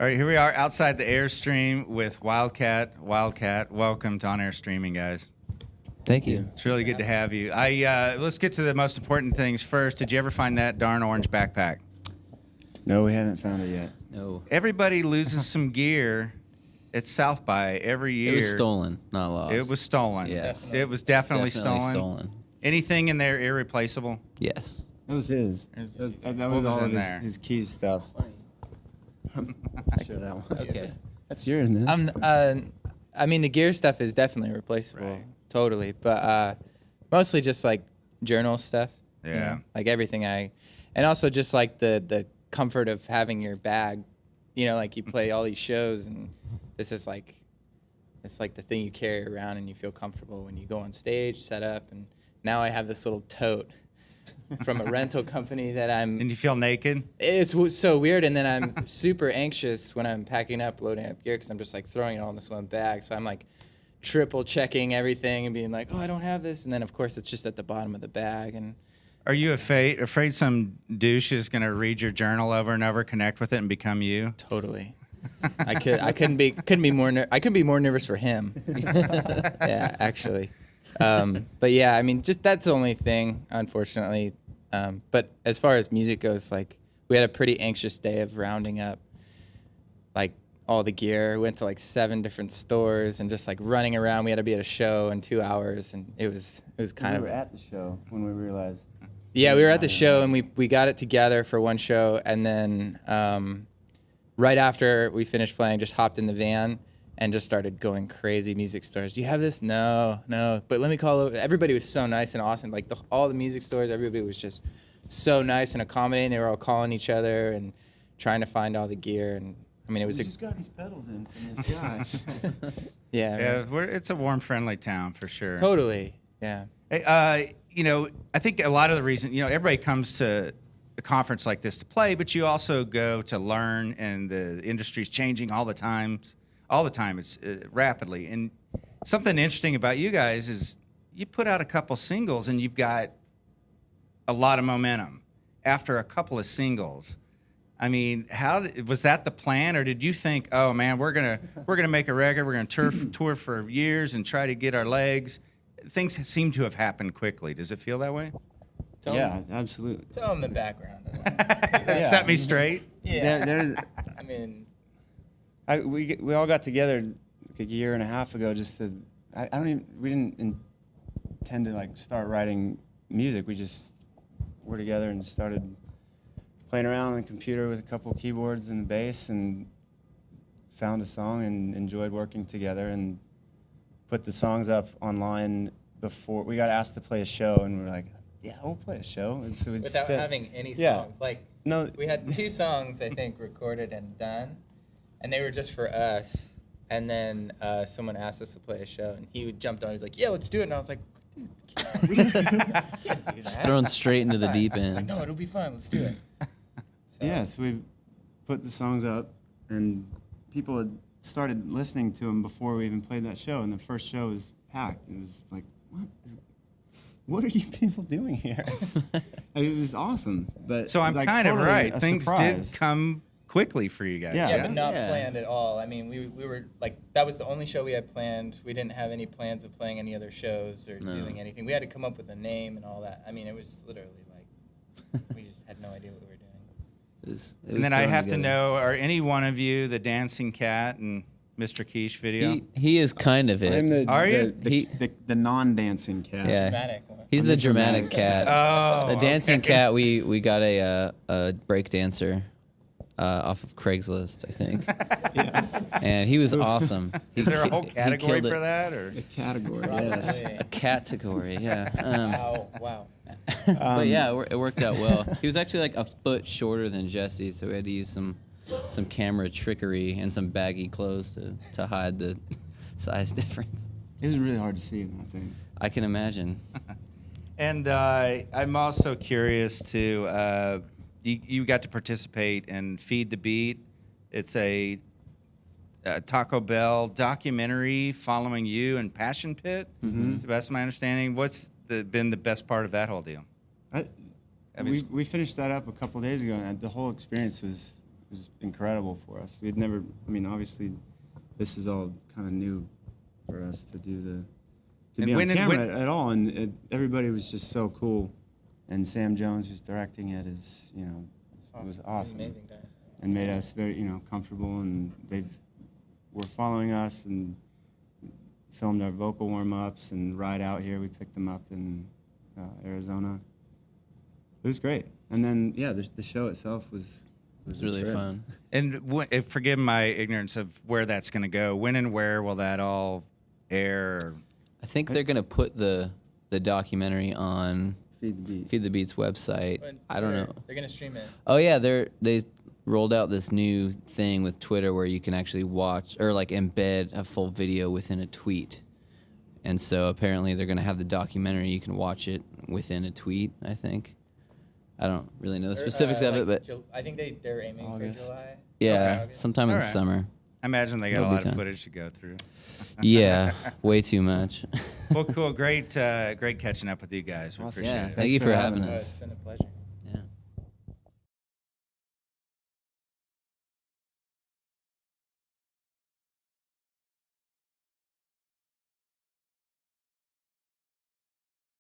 All right, here we are outside the Airstream with Wildcat. Wildcat, welcome to OnAirstreaming, guys. Thank you. It's really good to have you. Let's get to the most important things first. Did you ever find that darn orange backpack? No, we haven't found it yet. No. Everybody loses some gear at South by every year. It was stolen, not lost. It was stolen. Yes. It was definitely stolen. Anything in there irreplaceable? Yes. That was his. That was all of his keys stuff. Sure, that one. Okay. That's yours, man. I mean, the gear stuff is definitely replaceable, Right. totally. But mostly just like journal stuff. Yeah. You know? Like everything and also just like the comfort of having your bag. You know, like you play all these shows, and this is like, it's like the thing you carry around, and you feel comfortable when you go on stage, set up, and now I have this little tote from a rental company that And you feel naked? It's so weird, and then I'm super anxious when I'm packing up, loading up gear, because I'm just like throwing it all in this one bag. So I'm like triple checking everything and being like, oh, I don't have this, and then of course it's just at the bottom of the bag. And Are you afraid some douche is going to read your journal over and over, connect with it, and become you? totally, I couldn't be more nervous for him. Yeah, actually. But yeah, I mean, just that's the only thing, unfortunately. But as far as music goes, like we had a pretty anxious day of rounding up, like all the gear. We went to like 7 different stores and just like running around. We had to be at a show in 2 hours, and it was kind of. We were at the show when we realized. Yeah, we were at the show, and we got it together for one show, and then right after we finished playing, just hopped in the van and just started going crazy. Music stores. Do you have this? No. But let me call over. Everybody was so nice and awesome. Like all the music stores, everybody was just so nice and accommodating. They were all calling each other and trying to find all the gear. And I mean, it was. We just got these pedals in from this guy. Yeah. It's a warm, friendly town for sure. Totally. Yeah. Hey, I think a lot of the reason, everybody comes to a conference like this to play, but you also go to learn, and the industry's changing all the time. All the time, it's rapidly. And something interesting about you guys is you put out a couple singles, and you've got a lot of momentum after a couple of singles. I mean, was that the plan, or did you think, oh man, we're gonna make a record, we're gonna tour for years and try to get our legs? Things seem to have happened quickly. Does it feel that way? Yeah, absolutely. Tell them the background. Set me straight. Yeah. There's. I mean. We all got together like a year and a half ago just to. We didn't intend to like start writing music. We just were together and started playing around on the computer with a couple of keyboards and bass, and found a song and enjoyed working together, and put the songs up online before we got asked to play a show, and we were like, yeah, we'll play a show. And so Without having any songs. Yeah. Like, no, we had 2 songs, I think, recorded and done, and they were just for us. And then someone asked us to play a show, and he jumped on. He was like, yeah, let's do it. And I was like, dude, we can't do that. Just thrown straight into the deep I was like, end. no, it'll be fun. Let's do it. So, yeah, so we put the songs up, and people had started listening to them before we even played that show, and the first show was packed. It was like, what are you people doing here? I mean, it was awesome. But So I'm like, kind of totally right. a Things surprise. did come quickly for you guys. Yeah. Yeah, but not Yeah. planned at all. I mean, we were like, that was the only show we had planned. We didn't have any plans of playing any other shows or doing anything. We had to come up with a name and all that. I mean, it was literally like, we just had no idea what we were doing. And then I have to know, are any one of you the dancing cat in Mr. Quiche video? He is kind of it. I'm Are you? the non-dancing cat. Yeah. Dramatic one. He's the dramatic cat. Oh, The dancing okay. cat, we got a break dancer off of Craigslist, I think. Yes. And he was awesome. Is there a whole He category killed it. for that, or? The category, yes. Probably. A category, yeah. Wow. But yeah, it worked out well. He was actually like a foot shorter than Jesse, so we had to use some camera trickery and some baggy clothes to hide the size difference. It was really hard to see in that thing. I can imagine. And I'm also curious to, you got to participate in Feed the Beat. It's a Taco Bell documentary following you and Passion Pit, to the best of my understanding. What's been the best part of that whole deal? We finished that up a couple of days ago, and the whole experience was was incredible for us. We'd never, I mean, obviously, this is all kind of new for us to do to And be when- on camera when- at all, and everybody was just so cool. And Sam Jones, who's directing it, is was awesome. Amazing guy. And made us very comfortable, and were following us and filmed our vocal warm-ups and ride out here. We picked them up in Arizona. It was great. And then the show itself was It's really a trip. fun. And forgive my ignorance of where that's going to go. When and where will that all air? I think they're gonna put the documentary on Feed the Beat. Feed the Beat's website. I don't know. They're gonna stream it. Oh yeah, they rolled out this new thing with Twitter where you can actually watch or like embed a full video within a tweet. And so apparently they're gonna have the documentary. You can watch it within a tweet. I think. I don't really know the specifics of it, but I think they're aiming August. for July. yeah, Okay. sometime in the All right. summer. I imagine they got That'll a be lot of time. footage to go through. Yeah, way too much. Well, cool. Great catching up with you guys. We Awesome. appreciate Yeah, it. thank you Thanks for for having having us. It's been a pleasure.